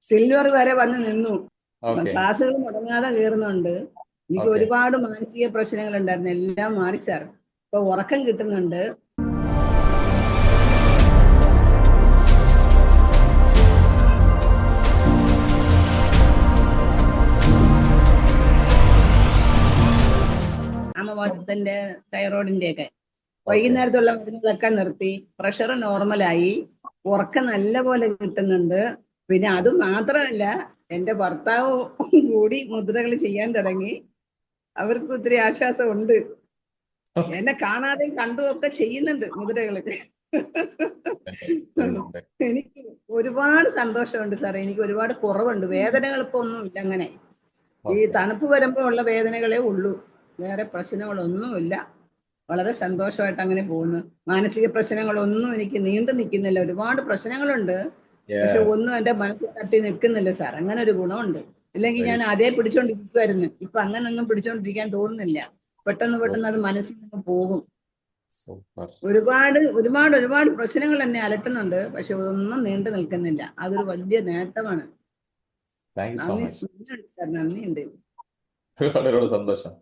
Silver വരെ വന്ന് നിന്നു. ഓക്കെ. ക്ലാസ്സുകൾ മുടങ്ങാതെ കയറുന്നുണ്ട്. എനിക്ക് ഓക്കെ. ഒരുപാട് മാനസിക പ്രശ്നങ്ങൾ ഉണ്ടായിരുന്നു, എല്ലാം മാറി സാർ. ഇപ്പൊ ഉറക്കം കിട്ടുന്നുണ്ട്. അമവാദത്തിന്റെ തൈറോയിഡിന്റെ ഒക്കെ ഓക്കെ. വൈകുന്നേരത്തുള്ള മരുന്നുകളൊക്കെ നിർത്തി. പ്രഷർ നോർമലായി. ഉറക്കം നല്ല പോലെ കിട്ടുന്നുണ്ട്. പിന്നെ അത് മാത്രമല്ല, എന്റെ ഭർത്താവ് കൂടി മുദ്രകൾ ചെയ്യാൻ തുടങ്ങി. അവർക്ക് ഒത്തിരി ആശ്വാസമുണ്ട്. എന്നെ കാണാതെയും കണ്ടും ഒക്കെ ചെയ്യുന്നുണ്ട് മുദ്രകളൊക്കെ. എനിക്ക് ഒരുപാട് സന്തോഷമുണ്ട് സാറേ. എനിക്ക് ഒരുപാട് കുറവുണ്ട്. വേദനകൾ ഇപ്പൊ ഒന്നുമില്ല. അങ്ങനെ ഈ ഓക്കെ. തണുപ്പ് വരുമ്പോ ഉള്ള വേദനകളേ ഉള്ളൂ, വേറെ പ്രശ്നങ്ങളൊന്നുമില്ല. വളരെ സന്തോഷമായിട്ട് അങ്ങനെ പോകുന്നു. മാനസിക പ്രശ്നങ്ങളൊന്നും എനിക്ക് നീണ്ടു നിൽക്കുന്നില്ല. ഒരുപാട് പ്രശ്നങ്ങളുണ്ട്, പക്ഷെ യെസ്. ഒന്നും എന്റെ മനസ്സിൽ തട്ടി നിൽക്കുന്നില്ല സാർ. അങ്ങനെ ഒരു ഗുണമുണ്ട്. ഇല്ലെങ്കിൽ വെരി ഞാൻ അതേ പിടിച്ചോണ്ടിരിക്കുമായിരുന്നു. ഇപ്പൊ അങ്ങനൊന്നും പിടിച്ചോണ്ടിരിക്കാൻ തോന്നുന്നില്ല. പെട്ടെന്ന് പെട്ടെന്ന് അത് മനസ്സിൽ നിന്ന് പോകും. സൂപ്പർ. ഒരുപാട് ഒരുപാട് ഒരുപാട് പ്രശ്നങ്ങൾ എന്നെ അലട്ടുന്നുണ്ട്, പക്ഷെ ഒന്നും നീണ്ടു നിൽക്കുന്നില്ല. അതൊരു വലിയ നേട്ടമാണ്. താങ്ക് യു സോ നന്ദി മച്ച്. നന്ദിയുണ്ട് സാർ, നന്ദിയുണ്ട്. ഒരുപാട് ഒരുപാട് സന്തോഷം.